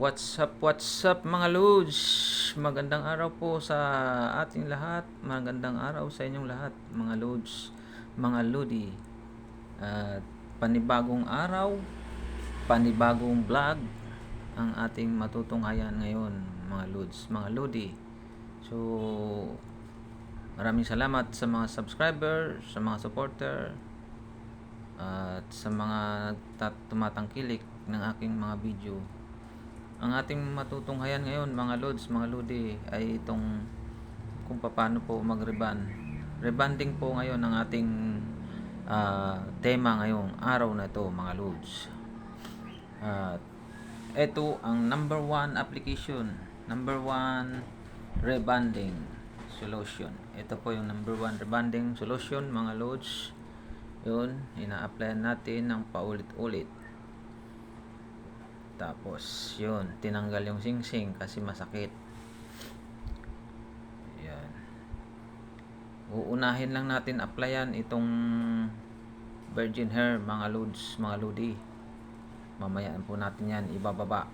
What's up mga Lods? Magandang araw po sa ating lahat. Magandang araw sa inyong lahat mga Lods, mga Lodi. At panibagong araw, panibagong vlog ang ating matutunghayan ngayon mga Lods, mga Lodi. So, maraming salamat sa mga subscriber, sa mga supporter, at sa mga tumatangkilik ng aking mga video. Ang ating matutunghayan ngayon mga Lods, mga Lodi ay itong kung paano po mag-reband. Rebanding po ngayon ang ating tema ngayong araw na ito mga Lods. Ito ang number 1 application, number 1 rebanding solution. Ito po yung number 1 rebanding solution mga Lods. Yun, ina-applyan natin ng paulit-ulit. Tapos, yun, tinanggal yung singsing kasi masakit. Yan. Uunahin lang natin applyan itong virgin hair, mga Lods, mga Lodi. Mamayaan po natin yan, ibababa.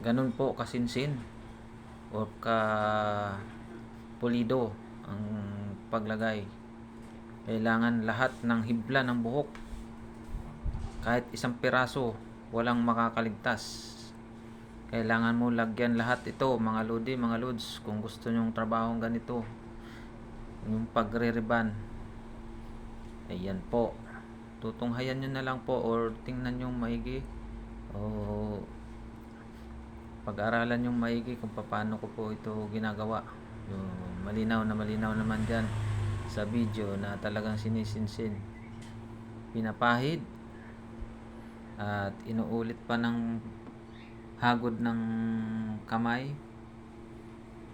Ganun po kasinsin o ka pulido ang paglagay. Kailangan lahat ng hibla ng buhok, kahit isang piraso, walang makakaligtas. Kailangan mo lagyan lahat ito mga Lodi, mga Lods, kung gusto nyong trabahong ganito, yung pagre-reban. Ayan po, tutunghayan nyo na lang po or tingnan nyo maigi o pag-aralan nyo maigi kung paano ko po ito ginagawa. Yung malinaw naman dyan sa video na talagang sinisinsin, pinapahid at inuulit pa ng hagod ng kamay,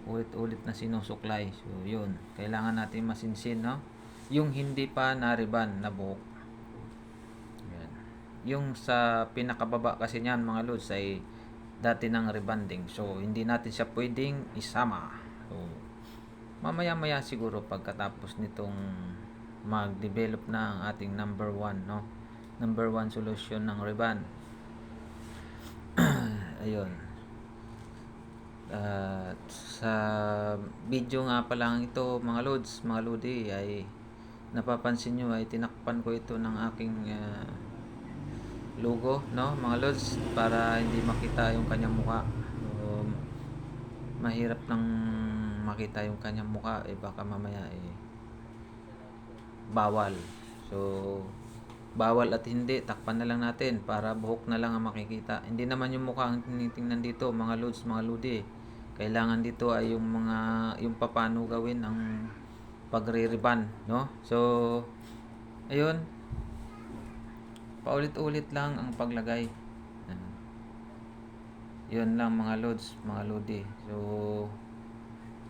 ulit-ulit na sinusuklay. So yun, kailangan natin masinsin, no? Yung hindi pa nariban na buhok. Yan. Yung sa pinakababa kasi niyan mga Lods ay dati ng rebanding, so hindi natin siya pwedeng isama. So mamaya siguro pagkatapos nitong mag-develop na ang ating number 1, no? Number 1 solution ng reband. Ayun. Sa video nga pa lang ito mga Lods, mga Lodi, ay napapansin nyo ay tinakpan ko ito ng aking logo, no mga Lods, para hindi makita yung kanyang mukha. So, mahirap nang makita yung kanyang mukha, baka mamaya bawal. So bawal at hindi, takpan na lang natin para buhok na lang ang makikita. Hindi naman yung mukha ang tinitingnan dito mga Lods, mga Lodi. Kailangan dito ay yung paano gawin ang pagre-reban, no? So ayun, paulit-ulit lang ang paglagay. Yun lang mga Lods, mga Lodi. So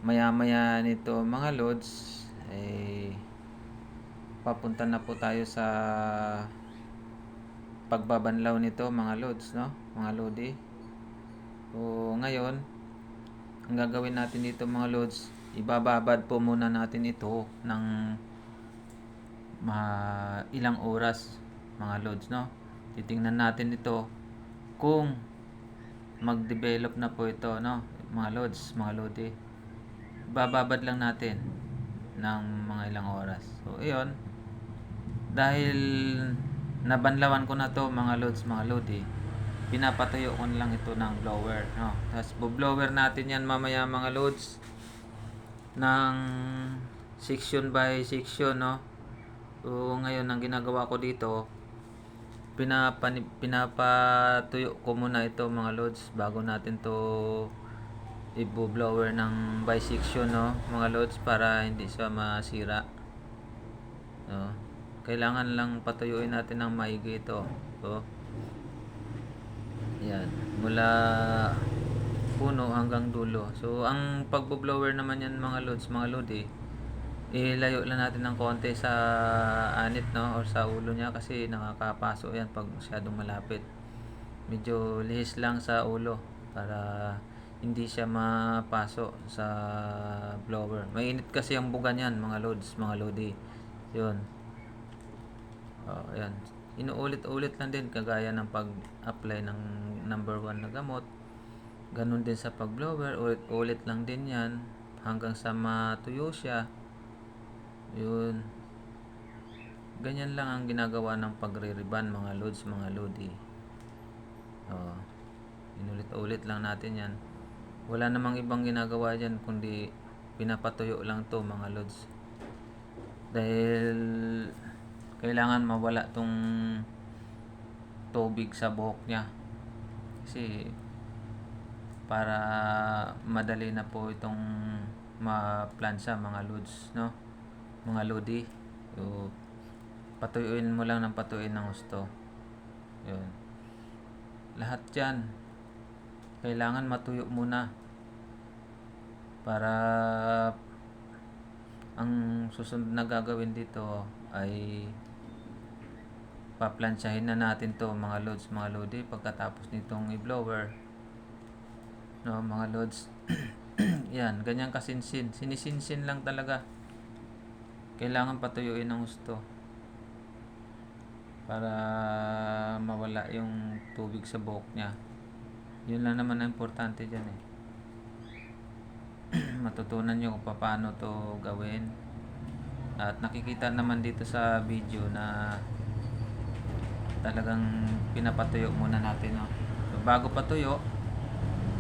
maya nito mga Lods ay papunta na po tayo sa pagbabanlaw nito mga Lods, no? Mga Lodi. So ngayon, ang gagawin natin dito mga Lods, ibababad po muna natin ito ng ilang oras mga Lods, no? Titingnan natin ito kung mag-develop na po ito, no? Mga Lods, mga Lodi. Bababad lang natin ng mga ilang oras. So ayun, dahil nabanlawan ko na to mga Lods, mga Lodi, pinapatuyo ko na lang ito ng blower, no? Tapos blower natin yan mamaya mga Lods ng section by section, no? So ngayon ang ginagawa ko dito, pinapatuyo ko muna ito mga Lods bago natin to i-blower ng by section, no mga Lods, para hindi siya masira, no? Kailangan lang patuyuin natin ng maigi ito. So yan, mula puno hanggang dulo. So ang pagbo-blower naman yan mga Lods, mga Lodi, ilayo lang natin ng konti sa anit, no, or sa ulo niya, kasi nakakapaso yan pag masyadong malapit. Medyo lihis lang sa ulo para hindi siya mapaso sa blower. Mainit kasi ang buga niyan mga Lods, mga Lodi. Yun. Yan. inuulit-ulit lang din kagaya ng pag-apply ng number 1 na gamot. Ganun din sa pag-blower, ulit-ulit lang din yan hanggang sa matuyo siya. Yun. Ganyan lang ang ginagawa ng pagre-riban mga lods, mga lodi. Inulit-ulit lang natin yan. Wala namang ibang ginagawa dyan kundi pinapatuyo lang to mga lods. Dahil kailangan mawala tong tubig sa buhok niya. Kasi para madali na po itong ma-plansa mga lods, no? Mga lodi. So, patuyuin mo lang ng patuyuin ng gusto. Yun. Lahat yan kailangan matuyo muna para ang susunod na gagawin dito ay paplansyahin na natin to mga lods, mga lodi, pagkatapos nitong i-blower, no mga lods. Yan, ganyan kasinsin, sinisinsin lang talaga. Kailangan patuyuin ng gusto para mawala yung tubig sa buhok niya. Yun lang naman ang importante dyan eh. Matutunan nyo kung paano to gawin. At nakikita naman dito sa video na talagang pinapatuyo muna natin, no? So, bago patuyo,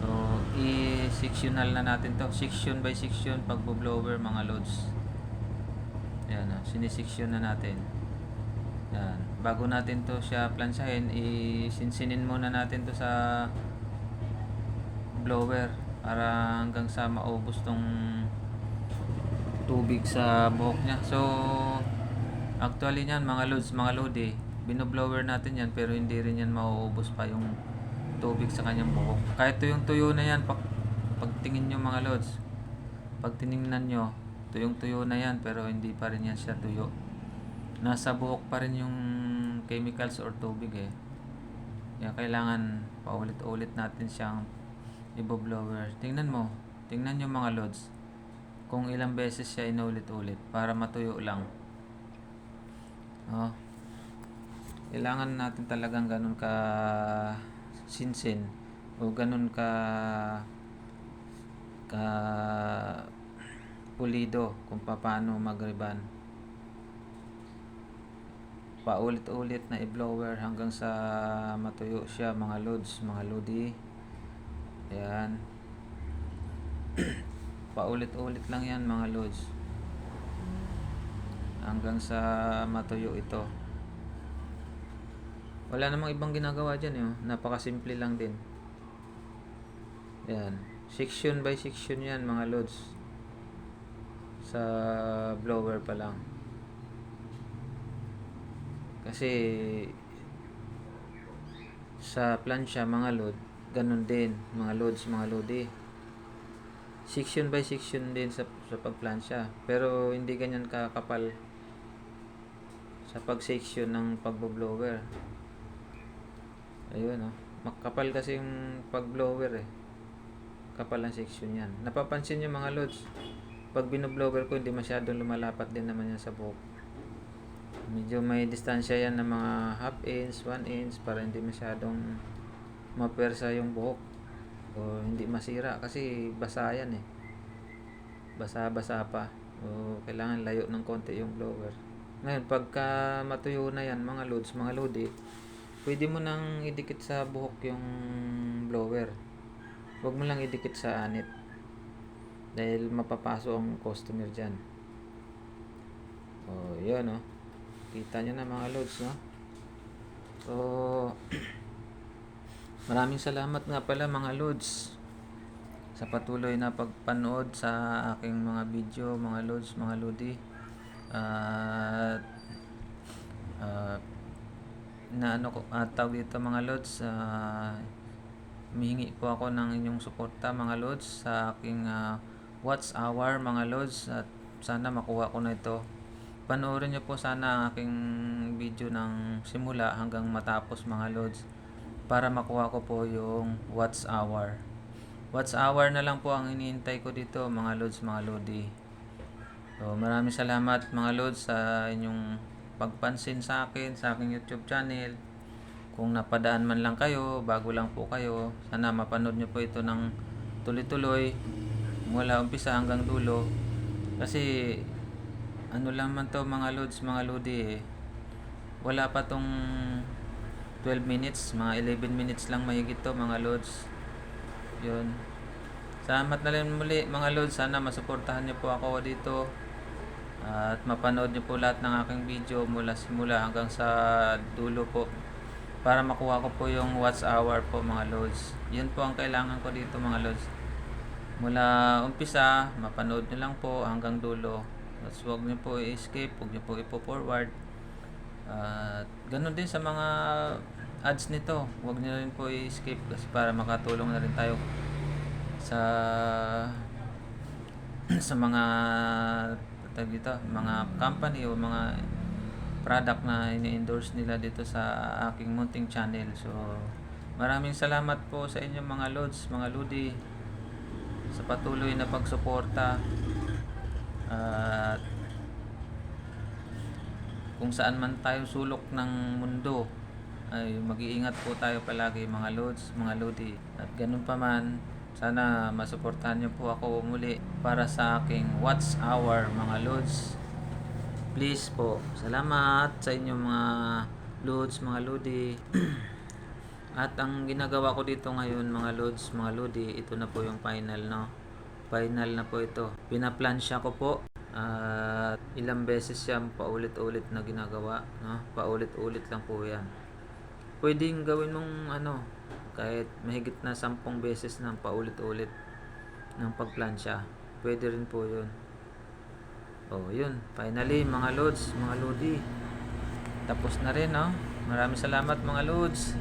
so i-sectional na natin to, section by section pagbo-blower mga loads. Yan, sinisection na natin. Yan, bago natin to siya plansahin, isinsinin muna natin to sa blower para hanggang sa maubos tong tubig sa buhok niya. So actually niyan mga loads, mga lodi, binoblower natin yan pero hindi rin yan mauubos pa yung tubig sa kanyang buhok. Kahit tuyong-tuyo na yan, pagtingin nyo mga loads, pag tiningnan nyo, tuyong-tuyo na yan pero hindi pa rin yan siya tuyo. Nasa buhok pa rin yung chemicals or tubig eh. Kaya kailangan paulit-ulit natin siyang i-blower. Tingnan nyo mga loads kung ilang beses siya inulit-ulit para matuyo lang. Kailangan natin talagang ganun ka sinsin o ganun ka pulido kung paano mag-riban. Paulit-ulit na i-blower hanggang sa matuyo siya mga loads, mga lodi. Ayan. Paulit-ulit lang yan mga loads hanggang sa matuyo ito. Wala namang ibang ginagawa dyan eh. Napakasimple lang din. Ayan. Section by section yan mga loads. Sa blower pa lang. Kasi sa plansya mga load, ganun din mga loads, mga lodi. Section by section din sa pagplansya. Pero hindi ganyan kakapal sa pag-section ng pagbo-blower. Ayun makapal kasi yung pag-blower eh. Kapal ang section yan. Napapansin nyo mga loads, pag binoblower ko hindi masyadong lumalapat din naman yan sa buhok. Medyo may distansya yan ng mga half inch, 1 inch para hindi masyadong mapersa yung buhok o hindi masira kasi basa yan eh. Basa-basa pa. O kailangan layo ng konti yung blower. Ngayon, pagka matuyo na yan mga loads, mga lodi, pwede mo nang idikit sa buhok yung blower. Huwag mo lang idikit sa anit dahil mapapaso ang customer dyan. Yun kita nyo na mga loads, no? So maraming salamat nga pala mga loads sa patuloy na pagpanood sa aking mga video mga loads, mga lodi. At tawag dito mga loads, humihingi po ako ng inyong suporta mga loads sa aking watch hour mga loads, at sana makuha ko na ito. Panoorin nyo po sana ang aking video ng simula hanggang matapos mga loads para makuha ko po yung watch hour. Watch hour na lang po ang iniintay ko dito mga loads, mga lodi. So maraming salamat mga loads sa inyong pagpansin sa akin, sa aking YouTube channel. Kung napadaan man lang kayo, bago lang po kayo, sana mapanood nyo po ito ng tuloy-tuloy mula umpisa hanggang dulo. Kasi ano lang man to mga lods, mga lodi eh. Wala pa tong 12 minutes, mga 11 minutes lang mahigit to mga lods. Yun. Salamat na rin muli mga lods, sana masuportahan nyo po ako dito. At mapanood nyo po lahat ng aking video mula simula hanggang sa dulo po. Para makuha ko po yung watch hour po mga lods. Yun po ang kailangan ko dito mga lods. Mula umpisa, mapanood nyo lang po hanggang dulo. At huwag nyo po i-skip, huwag nyo po ipo-forward. At ganun din sa mga ads nito. Huwag nyo rin po i-skip kasi para makatulong na rin tayo sa sa mga tawag dito, mga company o mga product na ini-endorse nila dito sa aking munting channel. So maraming salamat po sa inyo mga lods, mga lodi, sa patuloy na pagsuporta. At kung saan man tayo sulok ng mundo ay mag-iingat po tayo palagi mga lods, mga lodi. At ganun pa man, sana masuportahan niyo po ako muli para sa aking watch hour mga lods. Please po, salamat sa inyo mga lods, mga lodi. At ang ginagawa ko dito ngayon mga lods, mga lodi, ito na po yung final, no? Final na po ito. Pinaplansya ko po. At ilang beses yan paulit-ulit na ginagawa, no? Paulit-ulit lang po yan. Pwedeng gawin mong kahit mahigit na 10 beses ng paulit-ulit ng pagplansya. Pwede rin po yun. Oh, yun. Finally, mga lods, mga lodi. Tapos na rin, no? Maraming salamat mga lods.